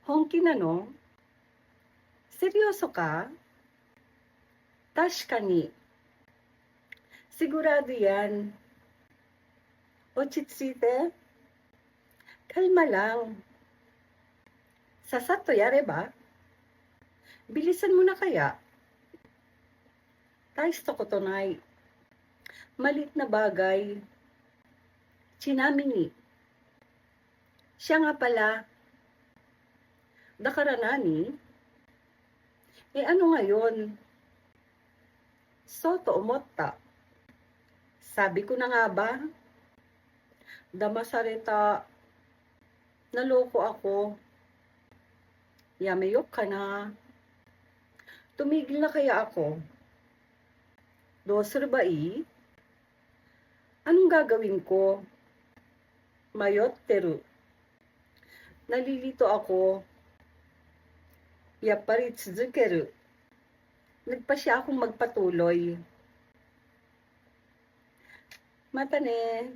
本気なの? Seryoso ka? 確かに. Sigurado yan. Ochitsite? Kalma lang. Sasato yareba? Bilisan mo na kaya? Taishito koto nai. Malit na bagay. Chinami ni. Siya nga pala. Dakara nani? Ano ngayon? Soto omotta. Sabi ko na nga ba? Damasareta. Naloko ako. Yameyok ka na. Tumigil na kaya ako? Dosurbai? Anong gagawin ko? Mayotteru. Nalilito ako. Yappari tsuzukeru. Nagpa siya akong magpatuloy. Mata ne.